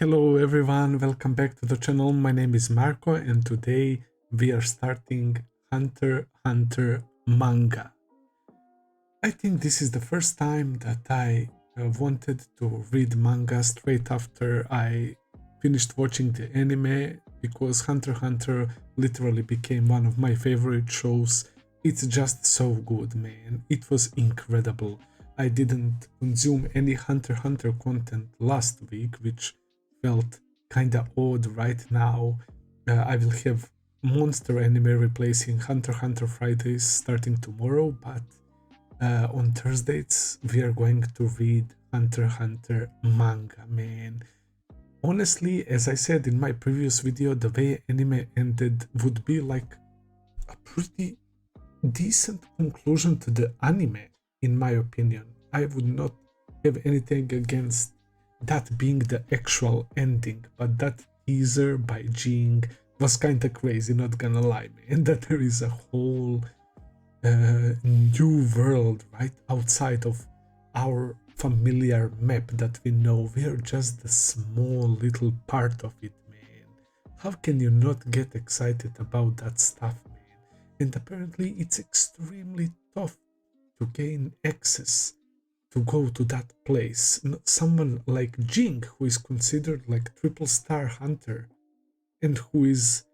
Hello everyone, welcome back to the channel. My name is Marco and today we are starting Hunter x Hunter manga. I think this is the first time that I wanted to read manga straight after I finished watching the anime, because Hunter x Hunter literally became one of my favorite shows. It's just so good, man. It was incredible. I didn't consume any Hunter x Hunter content last week, which felt kinda odd right now. I will have Monster anime replacing Hunter x Hunter Fridays starting tomorrow, but on Thursdays we are going to read Hunter x Hunter manga, man. Honestly, as I said in my previous video, the way anime ended would be like a pretty decent conclusion to the anime, in my opinion. I would not have anything against that being the actual ending, but that teaser by GING was kinda crazy, not gonna lie, man. That there is a whole new world right outside of our familiar map that we know. We are just the small little part of it, man. How can you not get excited about that stuff, man? And apparently it's extremely tough to gain access to go to that place. Someone like Jing, who is considered like triple star hunter and who is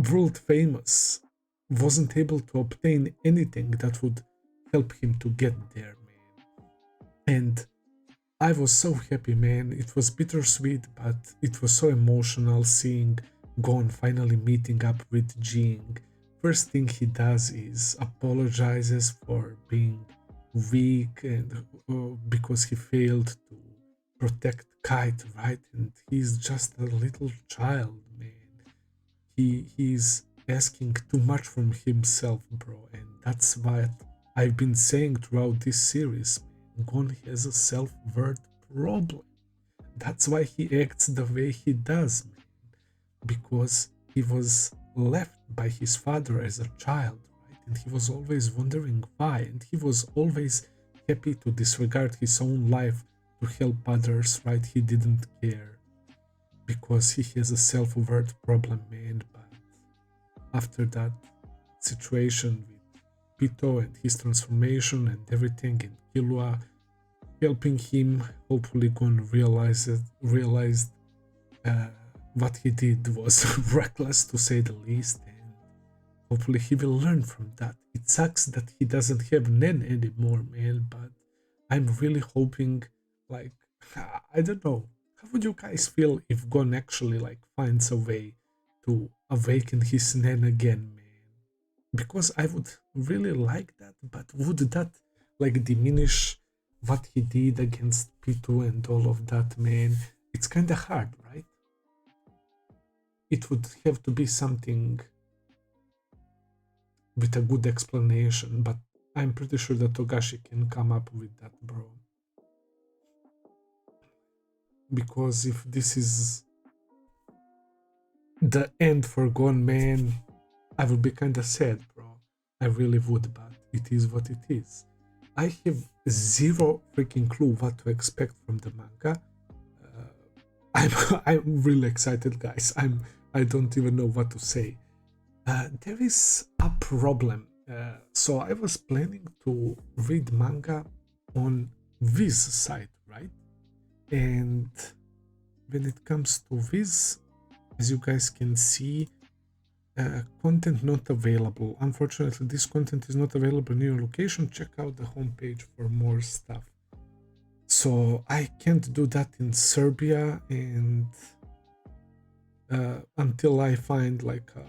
world famous, wasn't able to obtain anything that would help him to get there, man. And I was so happy, man. It was bittersweet, but it was so emotional seeing Gon finally meeting up with Jing. First thing he does is apologizes for being weak and because he failed to protect Kite, right? And he's just a little child, man. He's asking too much from himself, bro, and that's what I've been saying throughout this series, man. Gon has a self-worth problem. That's why he acts the way he does, man, because he was left by his father as a child, right? And he was always wondering why, and he was always happy to disregard his own life to help others, right? He didn't care because he has a self-worth problem, man. But after that situation with Pito and his transformation and everything, and Killua helping him, hopefully Gon realized what he did was reckless, to say the least, and hopefully he will learn from that. It sucks that he doesn't have Nen anymore, man, but I'm really hoping, like, I don't know, how would you guys feel if Gon actually, like, finds a way to awaken his Nen again, man? Because I would really like that, but would that, like, diminish what he did against P2 and all of that, man? It's kinda hard, right? It would have to be something with a good explanation, but I'm pretty sure that Togashi can come up with that, bro. Because if this is the end for Gon, man, I would be kinda sad, bro. I really would, but it is what it is. I have zero freaking clue what to expect from the manga. I'm really excited, guys. I don't even know what to say. There is a problem. So I was planning to read manga on Viz site, right? And when it comes to Viz, as you guys can see, content not available. Unfortunately, this content is not available in your location. Check out the homepage for more stuff. So I can't do that in Serbia, and until I find like a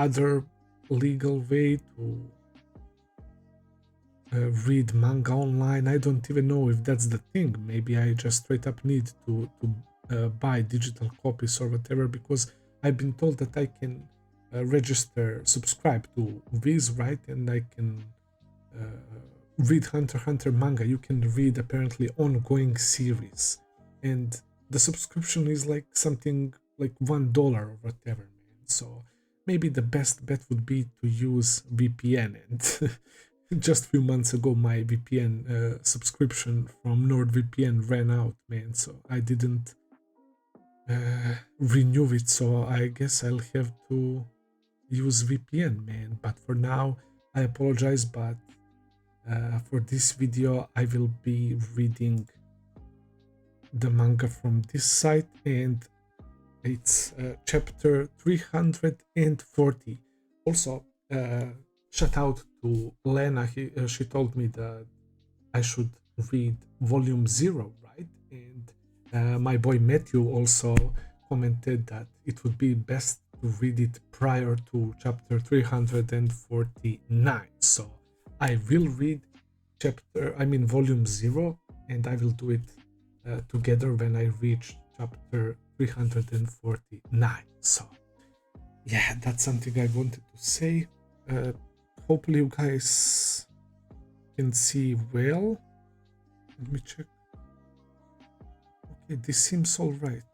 other legal way to read manga online. I don't even know if that's the thing. Maybe I just straight up need to buy digital copies or whatever, because I've been told that I can subscribe to Viz, right? And I can read Hunter x Hunter manga. You can read apparently ongoing series, and the subscription is like something like $1 or whatever, man. So maybe the best bet would be to use VPN, and just a few months ago my VPN subscription from NordVPN ran out, man, so I didn't renew it, so I guess I'll have to use VPN, man. But for now, I apologize, but for this video, I will be reading the manga from this site, and it's chapter 340. Also, shout out to Lena. She told me that I should read volume 0, right? And my boy Matthew also commented that it would be best to read it prior to chapter 349. So I will read volume 0, and I will do it together when I reach chapter 349. So yeah, that's something I wanted to say. Hopefully you guys can see well. Let me check. Okay, this seems all right.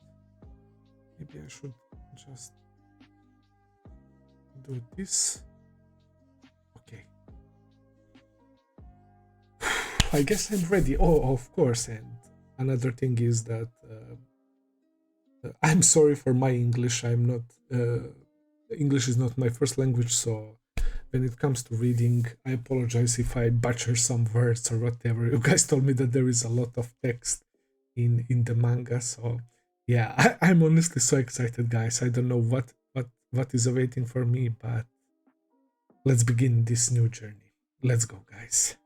Maybe I should just do this. Okay. I guess I'm ready. Oh, of course. And another thing is that I'm sorry for my English. I'm not English is not my first language, so when it comes to reading, I apologize if I butcher some words or whatever. You guys told me that there is a lot of text in the manga, so yeah, I'm honestly so excited, guys. I don't know what is awaiting for me, but let's begin this new journey. Let's go, guys.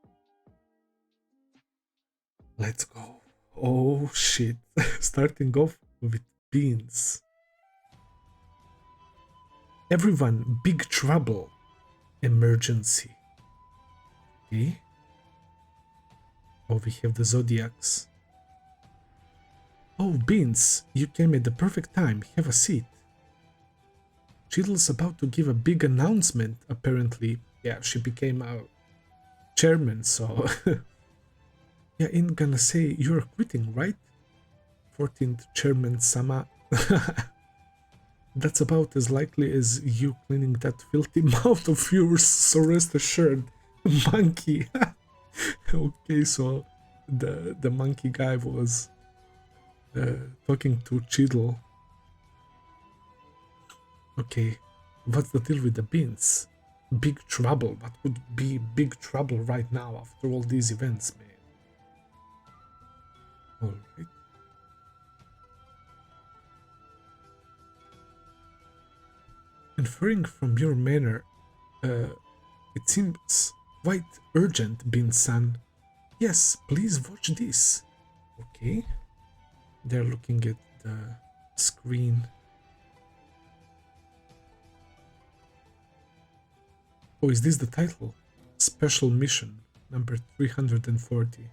Let's go. Oh shit. Starting off with beans. Everyone, big trouble. Emergency. Okay. Oh, we have the Zodiacs. Oh, Beans, you came at the perfect time. Have a seat. Cheadle's about to give a big announcement, apparently. Yeah, she became a chairman, so... Yeah, ain't gonna say you're quitting, right? 14th Chairman Sama. That's about as likely as you cleaning that filthy mouth of yours, so rest assured. Monkey. Okay, so the monkey guy was talking to Cheadle. Okay, what's the deal with the beans? Big trouble. What would be big trouble right now after all these events, man? Alright. Inferring from your manner, it seems quite urgent, Bin-san. Yes, please watch this. Okay. They're looking at the screen. Oh, is this the title? Special Mission, number 340.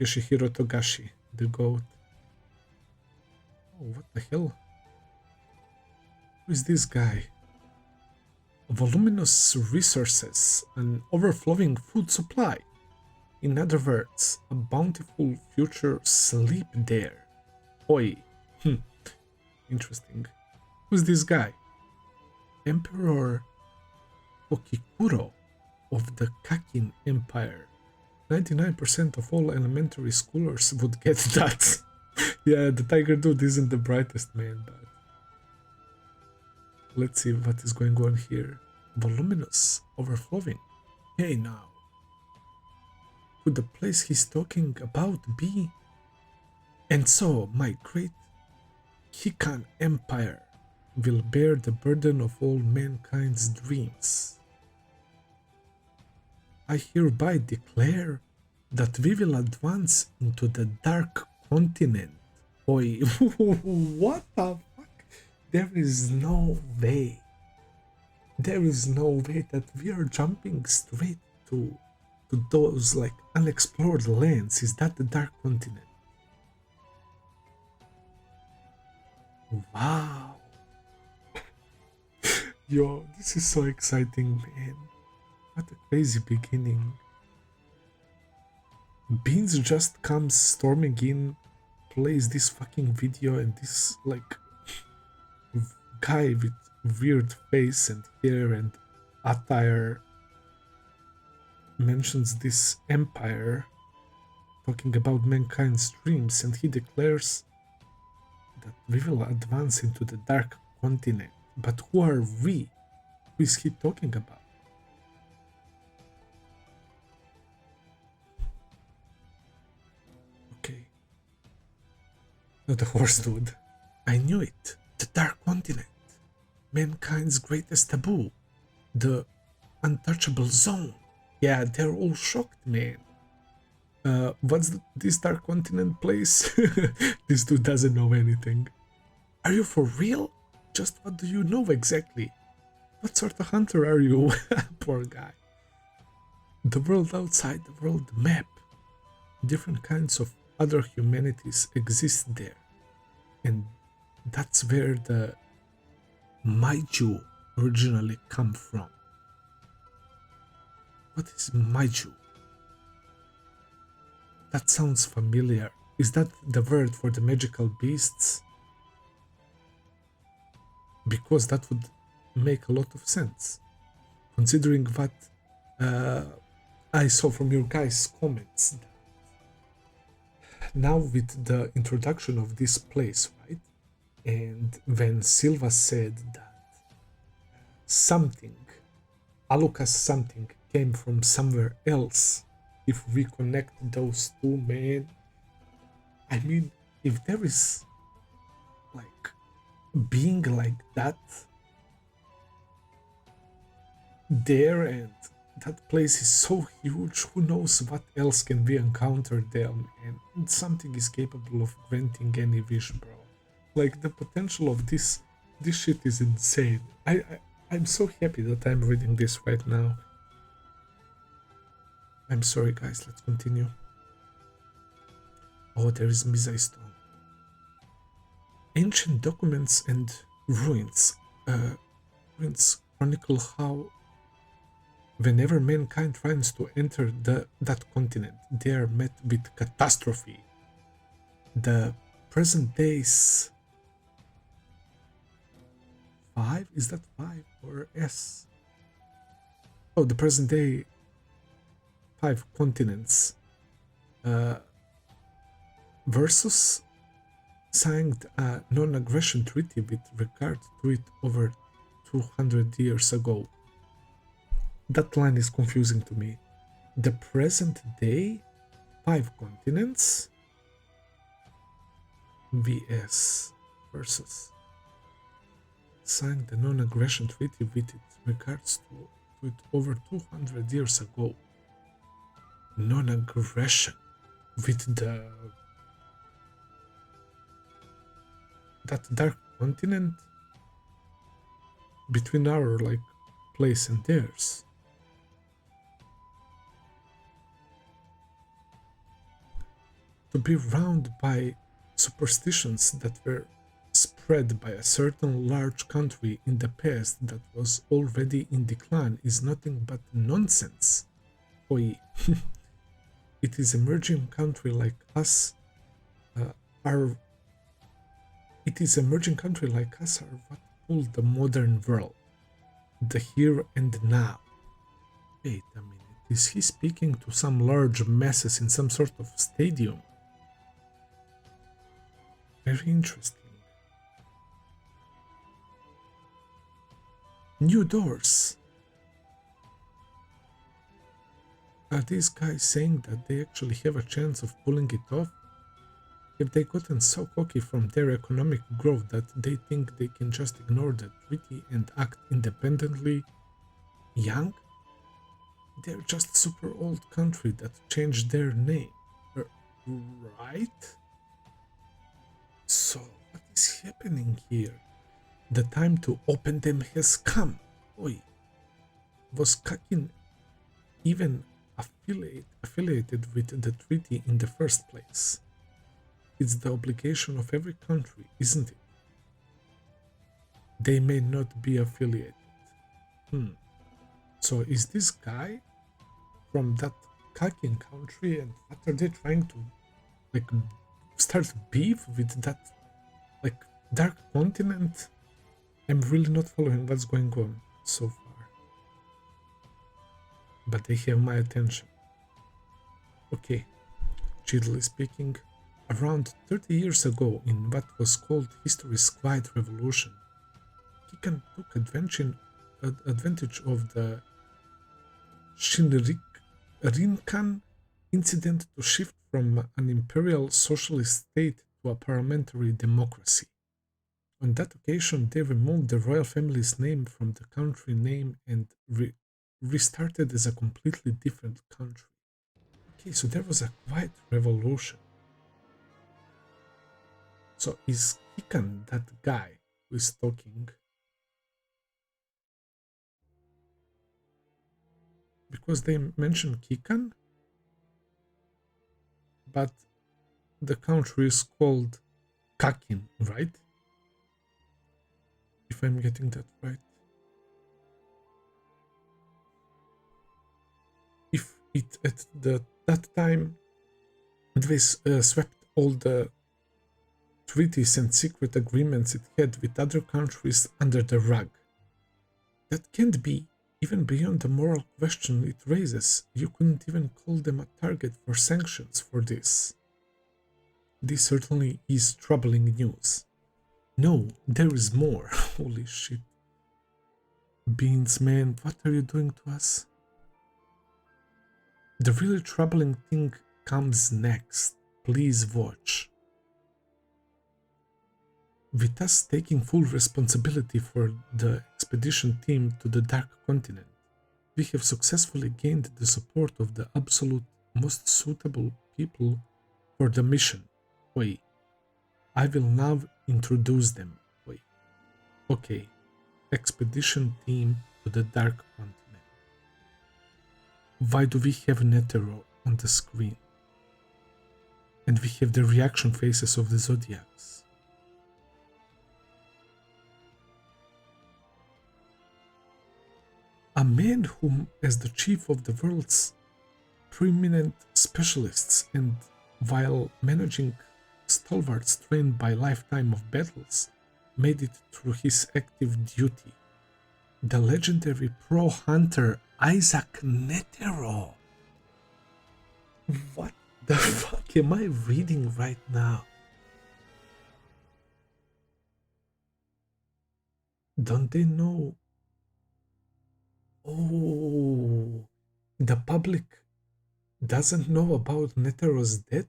Yoshihiro Togashi, the goat. Oh, what the hell? Who is this guy? Voluminous resources, an overflowing food supply. In other words, a bountiful future sleep there. Oi. Interesting. Who's this guy? Emperor Okikuro of the Kakin Empire. 99% of all elementary schoolers would get that. Yeah, the tiger dude isn't the brightest man, but... Let's see what is going on here. Voluminous, overflowing. Hey now. Could the place he's talking about be? And so, my great Kakin Empire will bear the burden of all mankind's dreams. I hereby declare that we will advance into the Dark Continent. Oi, what the fuck? There is no way. There is no way that we are jumping straight to those like unexplored lands. Is that the Dark Continent? Wow. Yo, this is so exciting, man. What a crazy beginning. Beans just comes storming in, plays this fucking video, and this like guy with weird face and hair and attire mentions this empire, talking about mankind's dreams, and he declares that we will advance into the Dark Continent. But who are we? Who is he talking about? Okay. Not the horse dude. I knew it. The Dark Continent. Mankind's greatest taboo. The untouchable zone. Yeah, they're all shocked, man. What's this Dark Continent place? This dude doesn't know anything. Are you for real? Just what do you know exactly? What sort of hunter are you? Poor guy. The world outside the world map. Different kinds of other humanities exist there. And that's where the Maiju originally come from. What is Maiju? That sounds familiar. Is that the word for the magical beasts? Because that would make a lot of sense, considering what I saw from your guys' comments. Now with the introduction of this place, right? And when Silva said that something, Alucas something came from somewhere else, if we connect those two, man, I mean, if there is like being like that there, and that place is so huge, who knows what else can be encountered there, and something is capable of granting any wish, bro. Like, the potential of this shit is insane. I'm so happy that I'm reading this right now. I'm sorry, guys, let's continue. Oh, there is Mizai Stone. Ancient documents and ruins. Ruins chronicle how whenever mankind tries to enter that continent, they are met with catastrophe. The present day's 5? Is that 5 or S? Oh, the present day 5 continents versus signed a non-aggression treaty with regard to it over 200 years ago. That line is confusing to me. The present day 5 continents vs versus signed the non-aggression treaty with it regards to it over 200 years ago. Non-aggression with that dark continent between our like place and theirs. To be round by superstitions that were spread by a certain large country in the past that was already in decline is nothing but nonsense. Oi. It is emerging country like us are what pull the modern world, the here and now. Wait a minute, is he speaking to some large masses in some sort of stadium? Very interesting. New doors. Are these guys saying that they actually have a chance of pulling it off? Have they gotten so cocky from their economic growth that they think they can just ignore the treaty and act independently? Young? They're just super old country that changed their name, right? So what is happening here? The time to open them has come. Oi, was Kakin even affiliated with the treaty in the first place? It's the obligation of every country, isn't it? They may not be affiliated. So is this guy from that Kakin country, and what are they trying to like start beef with that like dark continent? I'm really not following what's going on so far. But they have my attention. Okay, Chidley speaking. Around 30 years ago, in what was called history's Quiet Revolution, Kakin took advantage of the Shinrinkan incident to shift from an imperial socialist state to a parliamentary democracy. On that occasion, they removed the royal family's name from the country name and restarted as a completely different country. Okay, so there was a quiet revolution. So is Kakin that guy who is talking? Because they mentioned Kakin, but the country is called Kakin, right? If I'm getting that right. If it at that time they swept all the treaties and secret agreements it had with other countries under the rug. That can't be. Even beyond the moral question it raises, you couldn't even call them a target for sanctions for this. This certainly is troubling news. No, there is more. Holy shit. Beans, man, what are you doing to us? The really troubling thing comes next. Please watch. With us taking full responsibility for the expedition team to the Dark Continent, we have successfully gained the support of the absolute most suitable people for the mission. Wait, I will now introduce them. Wait, okay, expedition team to the Dark Continent. Why do we have Netero on the screen? And we have the reaction faces of the Zodiacs. A man whom, as the chief of the world's preeminent specialists and while managing stalwarts trained by lifetime of battles, made it through his active duty. The legendary pro hunter Isaac Netero. What the fuck am I reading right now? Don't they know? Oh, the public doesn't know about Netero's death,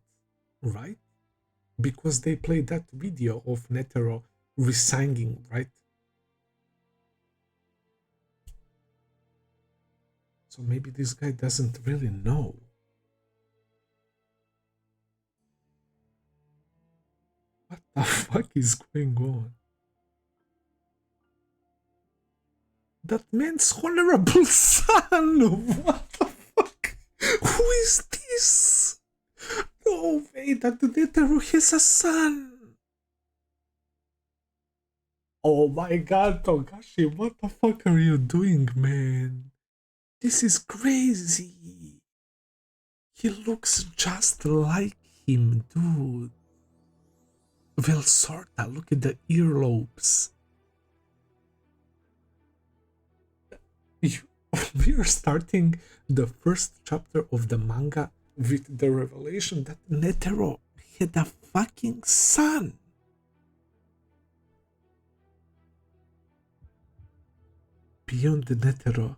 right? Because they played that video of Netero resigning, right? So maybe this guy doesn't really know. What the fuck is going on? That man's honorable son! What the fuck? Who is this? No way, that Netero has a son! Oh my god, Togashi, what the fuck are you doing, man? This is crazy! He looks just like him, dude. Well, sorta, look at the earlobes. We are starting the first chapter of the manga with the revelation that Netero had a fucking son. Beyond the Netero,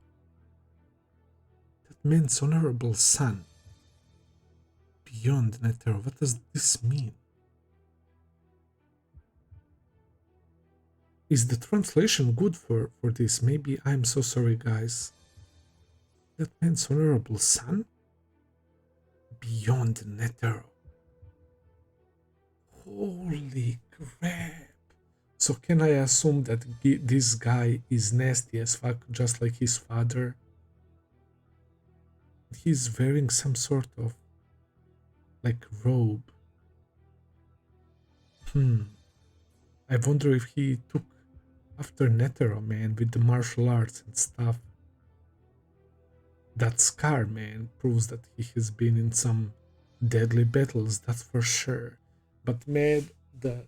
that man's honorable son. Beyond Netero, what does this mean? Is the translation good for this? Maybe I'm so sorry, guys. That man's honorable son? Beyond Netero. Holy crap. So can I assume that this guy is nasty as fuck, just like his father? He's wearing some sort of like robe. I wonder if he took after Netero, man, with the martial arts and stuff. That scar, man, proves that he has been in some deadly battles, that's for sure. But man, the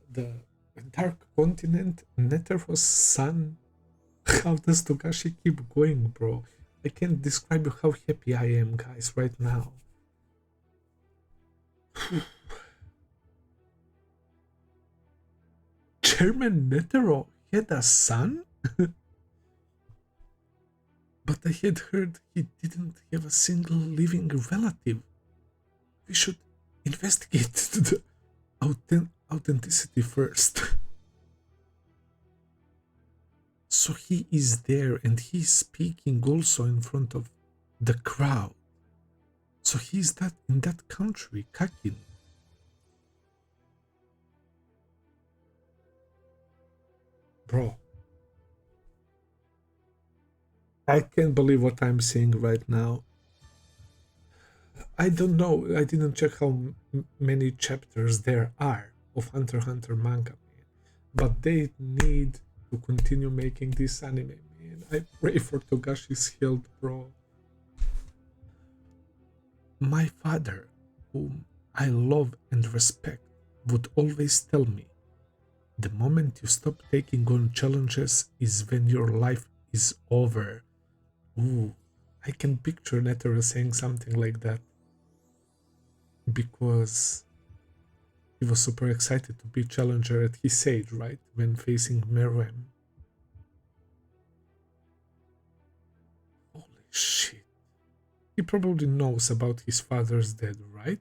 Dark Continent, Netero's son. How does Togashi keep going, bro? I can't describe you how happy I am, guys, right now. Chairman Netero had a son? But I had heard he didn't have a single living relative. We should investigate the authenticity first. So he is there and he's speaking also in front of the crowd. So he's that in that country, Kakin. Bro, I can't believe what I'm seeing right now. I don't know, I didn't check how many chapters there are of Hunter x Hunter manga, man. But they need to continue making this anime, man. I pray for Togashi's health, bro. My father, whom I love and respect, would always tell me, the moment you stop taking on challenges is when your life is over. Ooh, I can picture Netero saying something like that. Because he was super excited to be challenger at his age, right? When facing Meruem. Holy shit. He probably knows about his father's death, right?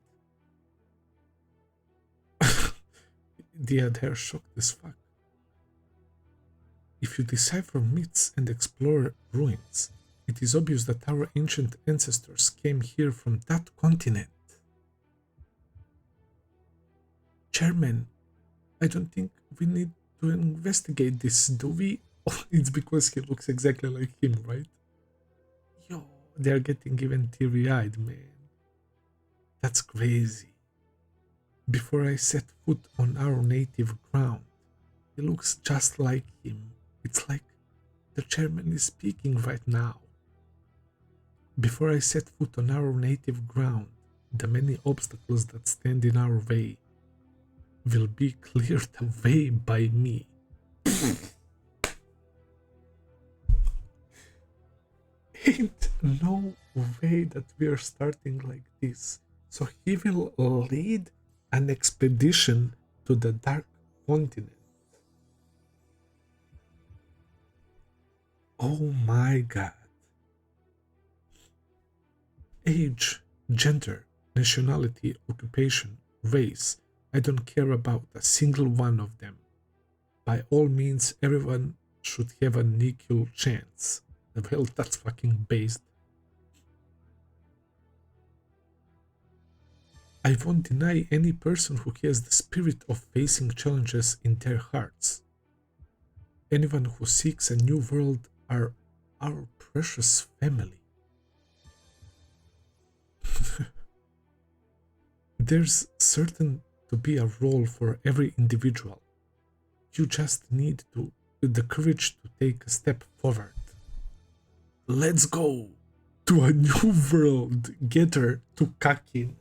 Yeah, they're shocked as fuck. If you decipher myths and explore ruins, it is obvious that our ancient ancestors came here from that continent. Chairman, I don't think we need to investigate this, do we? Oh, it's because he looks exactly like him, right? Yo, they're getting even teary-eyed, man. That's crazy. Before I set foot on our native ground, he looks just like him. It's like the chairman is speaking right now. Before I set foot on our native ground, the many obstacles that stand in our way will be cleared away by me. Ain't no way that we are starting like this. So he will lead an expedition to the Dark Continent. Oh my god. Age, gender, nationality, occupation, race. I don't care about a single one of them. By all means, everyone should have an equal chance. Well, that's fucking based. I won't deny any person who has the spirit of facing challenges in their hearts. Anyone who seeks a new world are our precious family. There's certain to be a role for every individual. You just need the courage to take a step forward. Let's go to a new world. Get her to Kakin.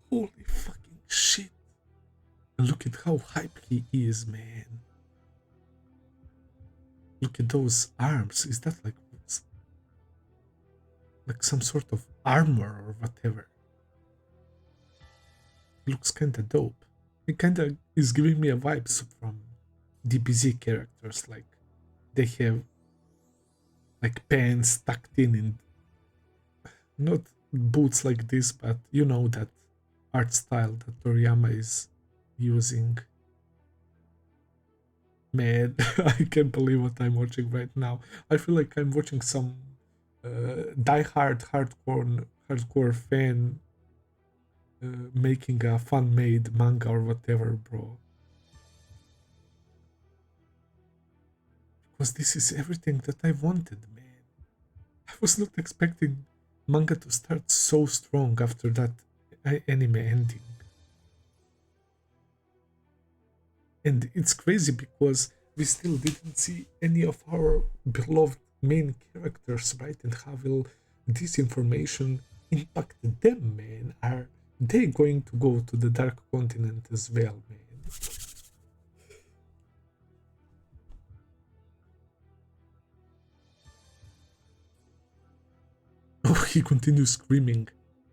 Holy fucking shit. Look at how hype he is, man. Look at those arms. Is that like some sort of armor or whatever? Looks kinda dope. It kinda is giving me a vibes from DBZ characters, like they have like pants tucked in not boots like this, but you know that art style that Toriyama is using. Man, I can't believe what I'm watching right now. I feel like I'm watching some die-hard hardcore fan making a fan-made manga or whatever, bro. Because this is everything that I wanted, man. I was not expecting manga to start so strong after that anime ending. And it's crazy because we still didn't see any of our beloved main characters, right? And how will this information impact them, man? Are they going to go to the Dark Continent as well, man? Oh, he continues screaming,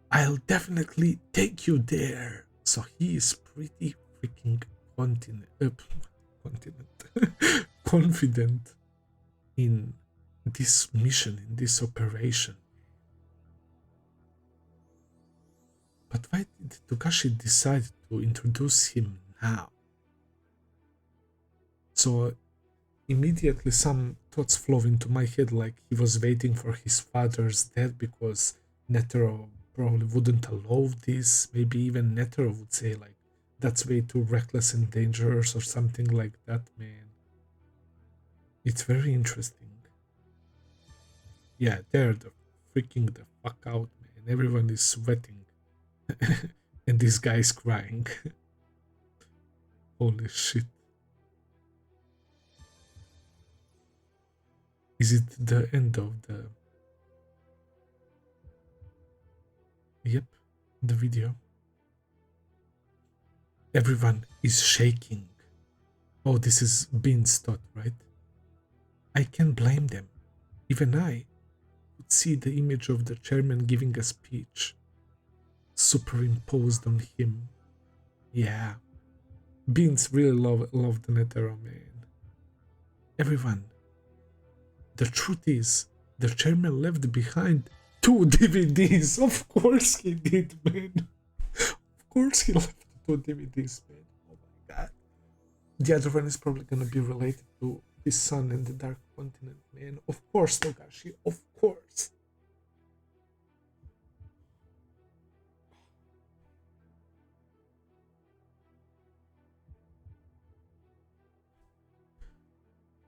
I'll definitely take you there. So he is pretty freaking confident in this mission, in this operation. But why did Togashi decide to introduce him now? So immediately some thoughts flow into my head, like he was waiting for his father's death because Netero probably wouldn't allow this. Maybe even Netero would say like, that's way too reckless and dangerous or something like that, man. It's very interesting. Yeah, they're freaking the fuck out, man. Everyone is sweating. And this guy is crying. Holy shit. Is it the end of the... Yep, the video. Everyone is shaking. Oh, this is Bean's thought, right? I can't blame them. Even I would see the image of the chairman giving a speech superimposed on him. Yeah. Beans really loved Netero, man. Everyone. The truth is, the chairman left behind 2 DVDs. Of course he did, man. Of course he left 2 DVDs, man. Oh my god. The other one is probably gonna be related to his son in the Dark Continent, man. Of course, Togashi. Of course.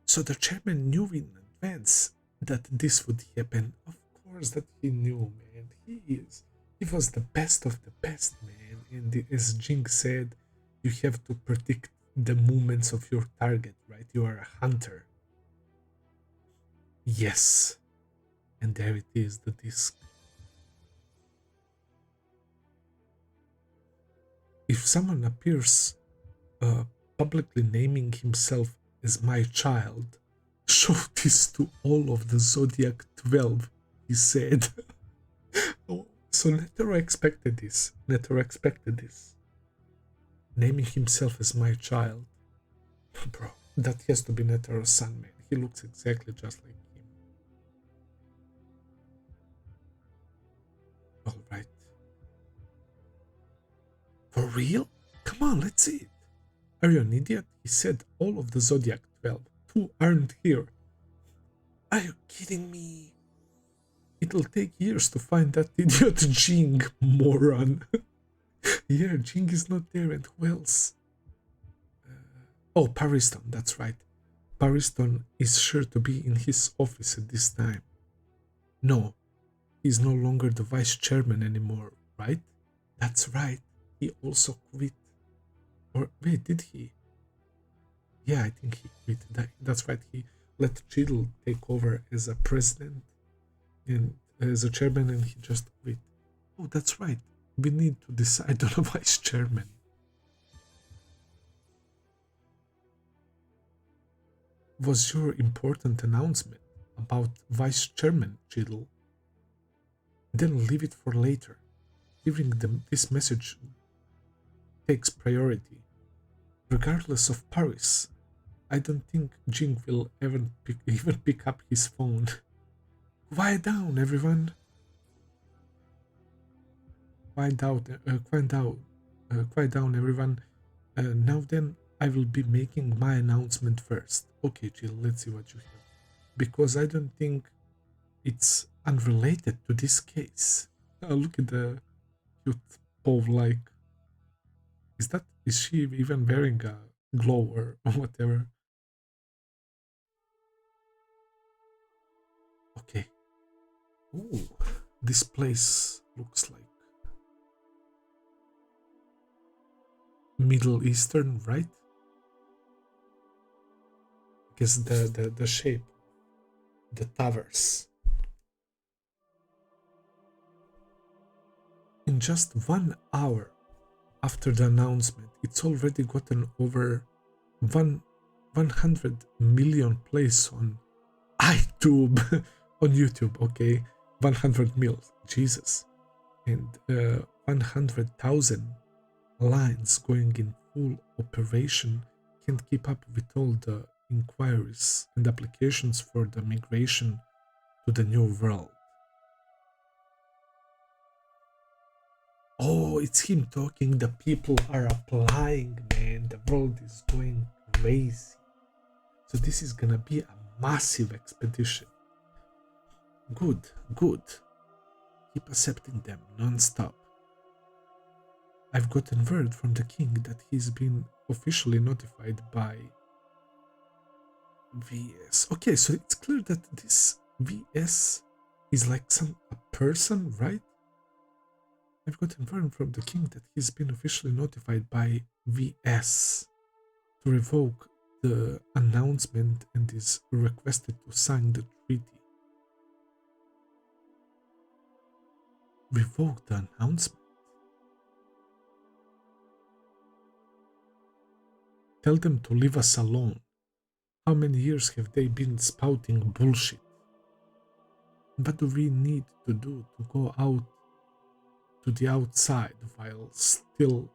So the chairman knew in advance that this would happen. Of course that he knew, man. He was the best of the best, man. And as Jing said, you have to predict the movements of your target, right? You are a hunter. Yes. And there it is, the disc. If someone appears publicly naming himself as my child, show this to all of the Zodiac 12, he said. Oh, so Netero expected this. Naming himself as my child. Bro, that has to be Netero's son, man. He looks exactly just like him. Alright. For real? Come on, let's see it. Are you an idiot? He said all of the Zodiac 12. 2 aren't here. Are you kidding me? It'll take years to find that idiot Jing, moron. Yeah, Jing is not there, and who else? Oh, Pariston, that's right. Pariston is sure to be in his office at this time. No, he's no longer the vice chairman anymore, right? That's right. He also quit. Or wait, did he? Yeah, I think he quit. That's right. He let Chidl take over as a president and as a chairman, and he just quit. Oh, that's right. We need to decide on a vice chairman. Was your important announcement about vice chairman, Chidl? Then leave it for later. Giving them this message takes priority. Regardless of Paris, I don't think Jing will even pick up his phone. Quiet down, everyone. Quiet down, everyone. Now then, I will be making my announcement first. Okay, Jill, let's see what you have. Because I don't think it's unrelated to this case. Oh, look at the cute pole-like. Is she even wearing a glow or whatever? Okay. Ooh, this place looks like Middle Eastern, right? I guess the shape, the towers. In just 1 hour after the announcement, it's already gotten over 100 million plays on iTube, on YouTube, okay? 100 mil, Jesus. And 100,000 lines going in full operation can't keep up with all the inquiries and applications for the migration to the new world. Oh, it's him talking. The people are applying, man. The world is going crazy. So this is gonna be a massive expedition. Good, good. Keep accepting them non-stop. I've gotten word from the king that he's been officially notified by VS. Okay, so it's clear that this VS is like a person, right? I've gotten word from the king that he's been officially notified by VS to revoke the announcement and is requested to sign the treaty. Revoke the announcement? Tell them to leave us alone. How many years have they been spouting bullshit? What do we need to do to go out to the outside while still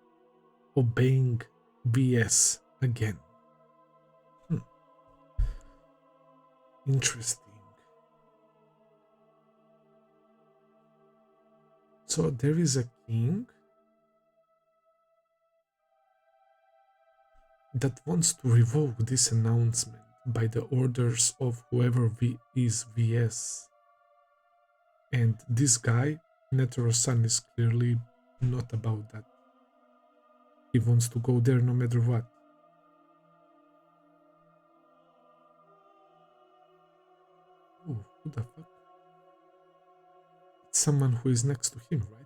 obeying BS again? Interesting. So there is a king that wants to revoke this announcement by the orders of whoever is VS. And this guy, Netero's son, is clearly not about that. He wants to go there no matter what. Oh, who the fuck? It's someone who is next to him, right?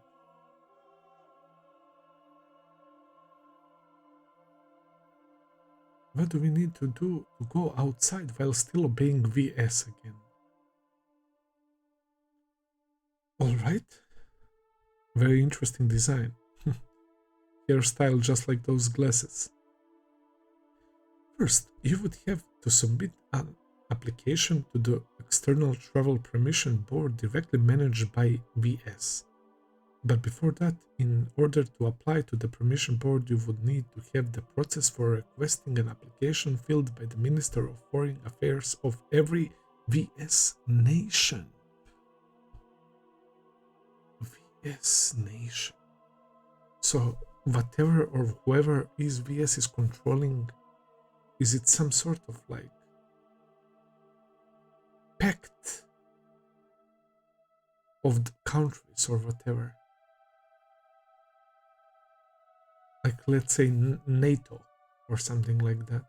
What do we need to do to go outside while still obeying VS again? Alright. Very interesting design. Hairstyle just like those glasses. First, you would have to submit an application to the External Travel Permission Board directly managed by VS. But before that, in order to apply to the Permission Board, you would need to have the process for requesting an application filled by the Minister of Foreign Affairs of every VS nation. VS nation. So whatever or whoever is VS is controlling, is it some sort of like pact of the countries or whatever? Like, let's say NATO or something like that.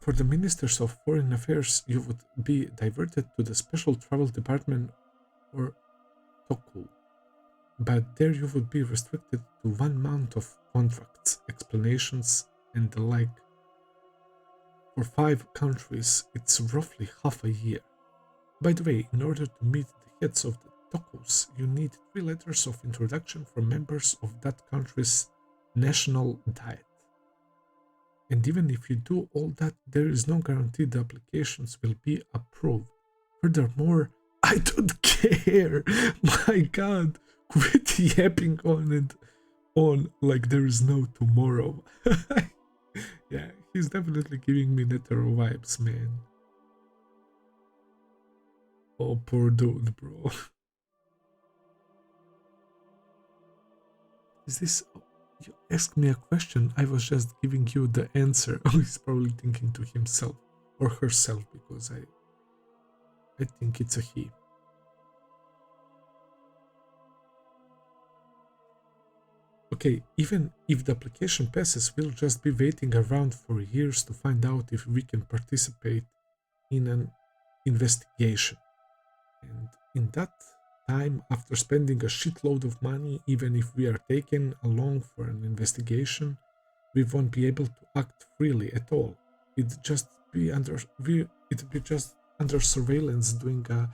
For the Ministers of Foreign Affairs, you would be diverted to the Special Travel Department or Toku. But there you would be restricted to 1 month of contracts, explanations, and the like. For 5 countries, it's roughly half a year. By the way, in order to meet the heads of the Tokus, you need 3 letters of introduction from members of that country's national diet. And even if you do all that, there is no guarantee the applications will be approved. Furthermore, I don't care. My god, quit yapping on it on like there is no tomorrow. Yeah, he's definitely giving me Netero vibes, man. Oh, poor dude, bro. Is this... You asked me a question, I was just giving you the answer. Oh, he's probably thinking to himself or herself, because I think it's a he. Okay, even if the application passes, we'll just be waiting around for years to find out if we can participate in an investigation. And in that time, after spending a shitload of money, even if we are taken along for an investigation, we won't be able to act freely at all. It'd be just under surveillance doing a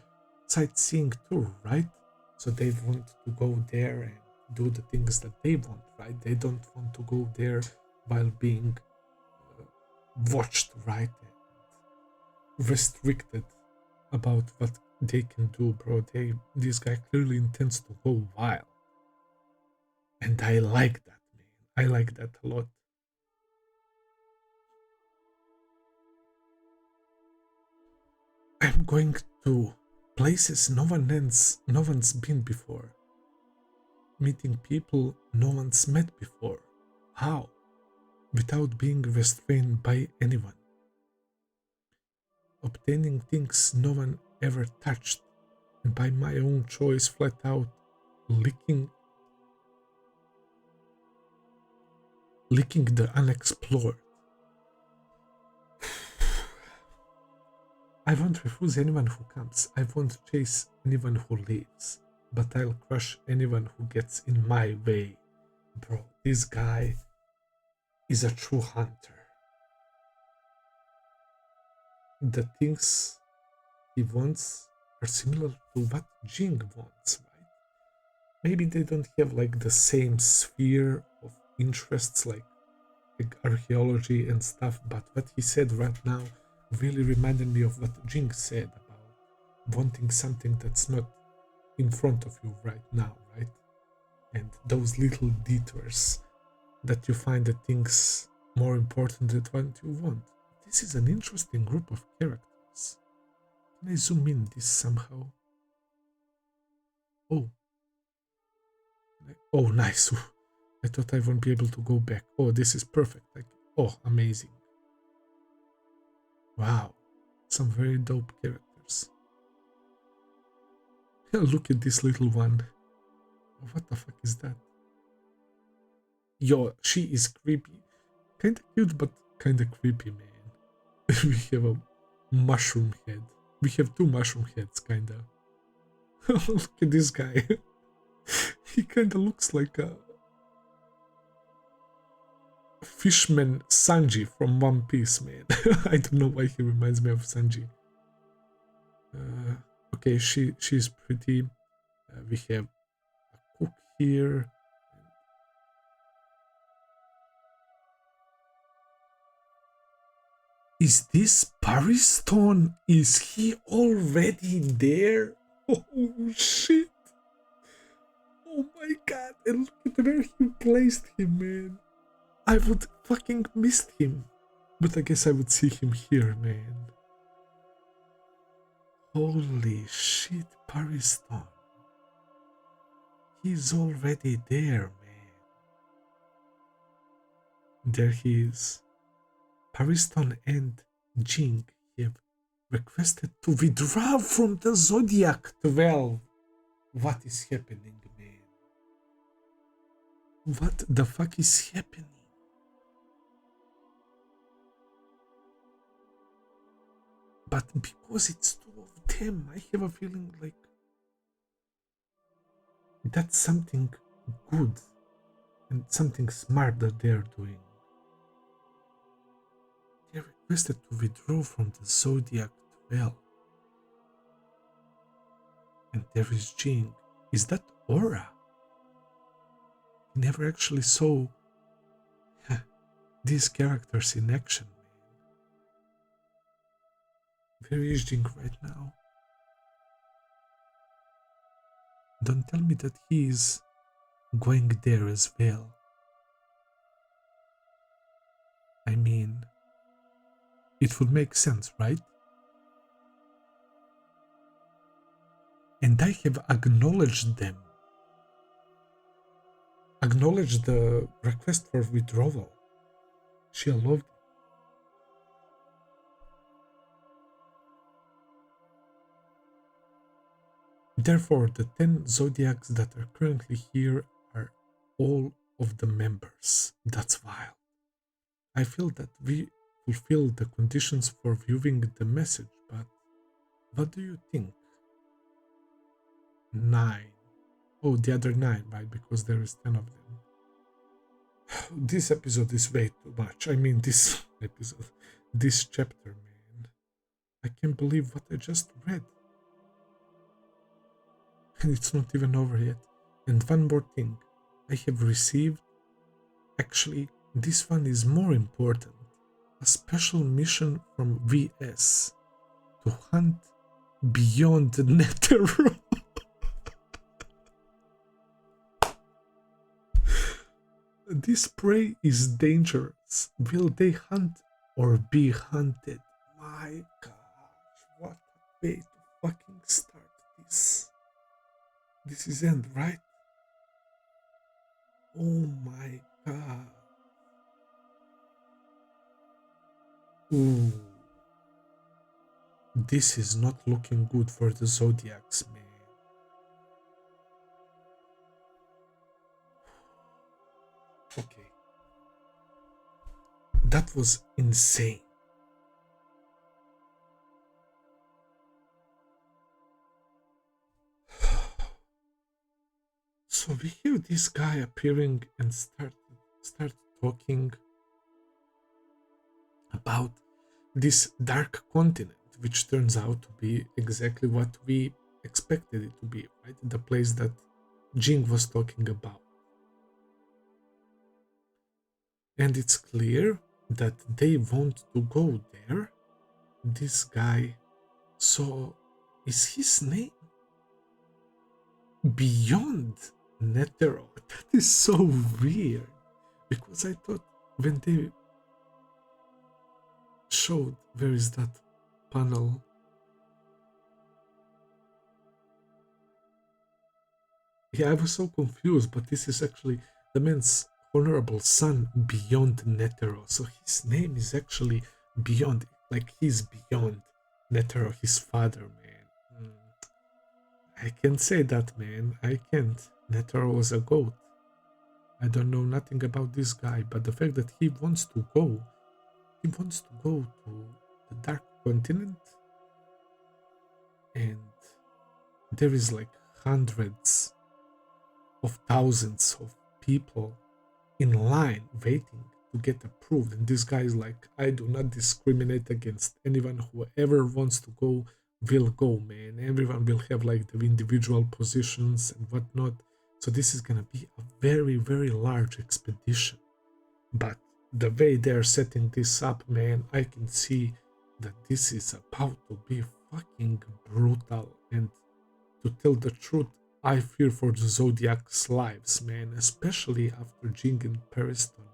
sightseeing tour, right? So they want to go there and do the things that they want, right? They don't want to go there while being watched, right? And restricted about what they can do, bro. This guy clearly intends to go wild. And I like that, man. I like that a lot. going to places no one's been before. Meeting people no one's met before. How? Without being restrained by anyone. Obtaining things no one ever touched, and by my own choice flat out licking the unexplored. I won't refuse anyone who comes. I won't chase anyone who leaves. But I'll crush anyone who gets in my way. Bro, this guy is a true hunter. The things he wants are similar to what GING wants, right? Maybe they don't have like the same sphere of interests like archaeology and stuff, but what he said right now really reminded me of what GING said about wanting something that's not in front of you right now, right? And those little detours that you find the things more important than what you want. This is an interesting group of characters. Can I zoom in this somehow? Oh. Oh, nice. I thought I wouldn't be able to go back. Oh, this is perfect. Like, oh, amazing. Wow. Some very dope characters. Look at this little one. What the fuck is that? Yo, she is creepy. Kinda cute, but kinda creepy, man. We have a mushroom head. We have two mushroom heads, kinda. Look at this guy. He kinda looks like a fishman Sanji from One Piece, man. I don't know why he reminds me of Sanji. Okay, she's pretty. We have a cook here. Is this Pariston? Is he already there? Oh shit! Oh my god! And look at where he placed him, man. I would fucking missed him, but I guess I would see him here, man. Holy shit, Pariston. He's already there, man. There he is. Pariston and GING have requested to withdraw from the Zodiac 12. What is happening, man? What the fuck is happening? But because it's two of them, I have a feeling like that's something good and something smart that they're doing. They requested to withdraw from the Zodiac 12. And there is GING. Is that Aura? I never actually saw these characters in action, man. Where is GING right now? Don't tell me that he is going there as well. I mean, it would make sense, right? And I have acknowledged them. Acknowledged the request for withdrawal. She allowed it. Therefore, the 10 Zodiacs that are currently here are all of the members. That's wild. I feel that we fulfill the conditions for viewing the message, but what do you think? 9. Oh, the other 9, right? Because there is 10 of them. This episode is way too much. I mean, this episode, this chapter, man. I can't believe what I just read. And it's not even over yet. And one more thing. I have received, actually, this one is more important. A special mission from VS to hunt beyond Netero. This prey is dangerous. Will they hunt or be hunted? My gosh, what way to fucking start this. This is end, right? Oh my god. Ooh. This is not looking good for the Zodiacs, man. Okay. That was insane. So we hear this guy appearing and start talking about this dark continent, which turns out to be exactly what we expected it to be, right? The place that Jing was talking about. And it's clear that they want to go there. This guy. So, is his name Beyond Netero? That is so weird. Because I thought when they showed where is that panel, yeah, I was so confused, but this is actually the man's honorable son Beyond Netero. So his name is actually Beyond, like he's beyond Netero, his father, man. I can't say that, man. I can't. Netero was a goat. I don't know nothing about this guy, but the fact that he wants to go to the Dark Continent, and there is like hundreds of thousands of people in line waiting to get approved. And this guy is like, I do not discriminate against anyone. Whoever wants to go will go, man. Everyone will have like the individual positions and whatnot. So this is gonna be a very, very large expedition. But the way they're setting this up, man, I can see that this is about to be fucking brutal. And to tell the truth, I fear for the Zodiac's lives, man, especially after Jing and Pariston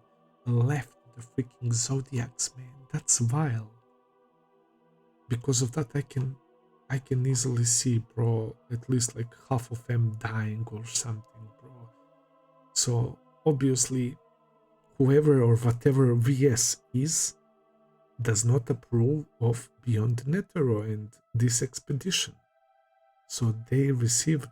left the freaking Zodiacs, man. That's vile. Because of that, I can easily see, bro, at least like half of them dying or something, bro. So obviously, whoever or whatever VS is does not approve of Beyond Netero and this expedition. So they received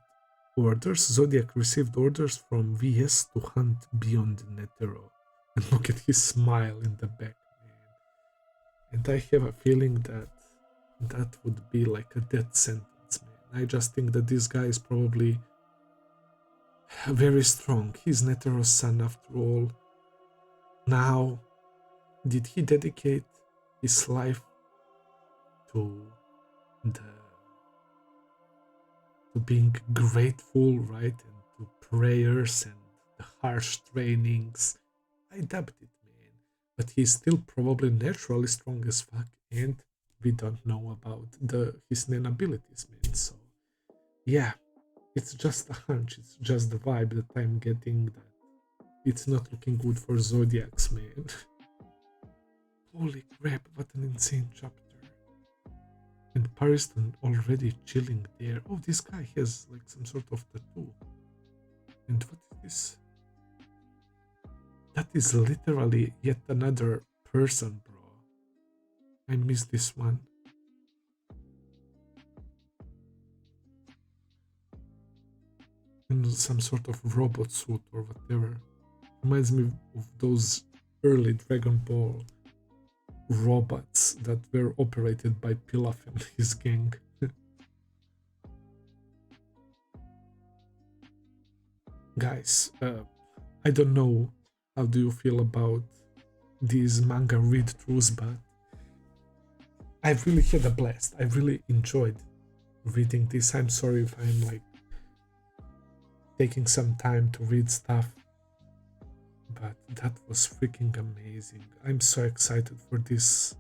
orders, Zodiac received orders from VS to hunt Beyond Netero. And look at his smile in the back, man. And I have a feeling that that would be like a death sentence, man. I just think that this guy is probably very strong. He's Netero's son after all. Now, did he dedicate his life to the to being grateful, right? And to prayers and the harsh trainings? I doubt it, man. But he's still probably naturally strong as fuck, and we don't know about his nen abilities, man. So yeah, it's just a hunch, it's just the vibe that I'm getting that it's not looking good for Zodiacs, man. Holy crap, what an insane chapter. And Pariston already chilling there. Oh, this guy has like some sort of tattoo. And what is this? That is literally yet another person, bro. I missed this one. In some sort of robot suit or whatever. Reminds me of those early Dragon Ball robots that were operated by Pilaf and his gang. Guys, I don't know how do you feel about these manga read-throughs, but I really had a blast. I really enjoyed reading this. I'm sorry if I'm like taking some time to read stuff, but that was freaking amazing. I'm so excited for this.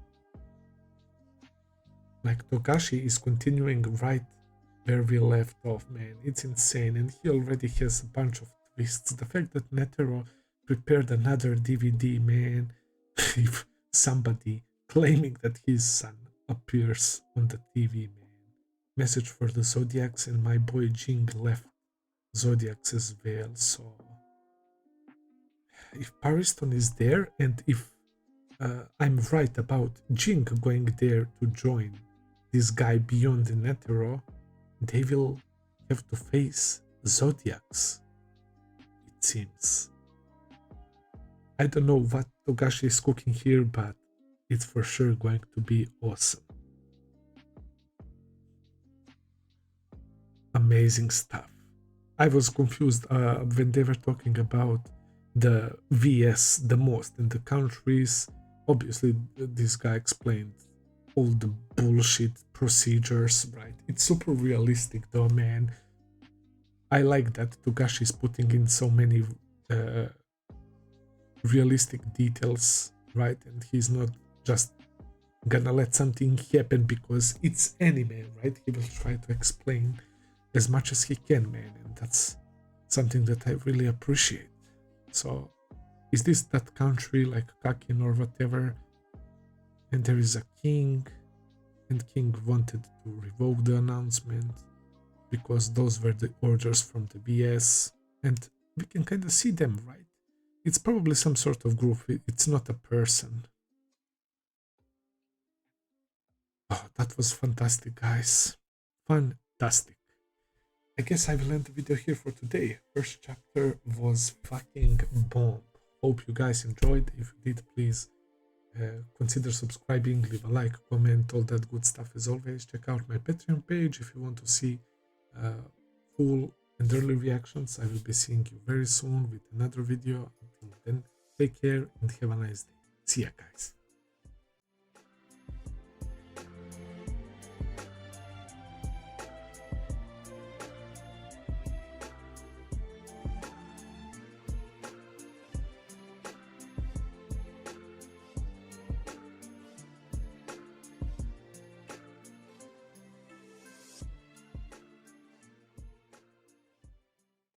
Like, Togashi is continuing right where we left off, man. It's insane, and he already has a bunch of twists. The fact that Netero prepared another DVD, man. If somebody claiming that his son appears on the TV, man. message for the Zodiacs, and my boy GING left Zodiacs as well. So if Pariston is there, and if I'm right about GING going there to join this guy beyond the Netero, they will have to face Zodiacs, it seems. I don't know what Togashi is cooking here, but it's for sure going to be awesome. Amazing stuff. I was confused when they were talking about the VS the most in the countries. Obviously, this guy explained all the bullshit procedures, right? It's super realistic though, man. I like that Togashi is putting in so many realistic details, right? And he's not just gonna let something happen because it's anime, right? He will try to explain as much as he can, man, and that's something that I really appreciate. So, is this that country like Kakin or whatever? And there is a king, and king wanted to revoke the announcement because those were the orders from the BS, and we can kind of see them, right? It's probably some sort of group, it's not a person. Oh, that was fantastic, guys. Fantastic. I guess I will end the video here for today. First chapter was fucking bomb. Hope you guys enjoyed. If you did, please consider subscribing, leave a like, comment, all that good stuff as always. Check out my Patreon page if you want to see full and early reactions. I will be seeing you very soon with another video. Until then, take care and have a nice day. See ya, guys.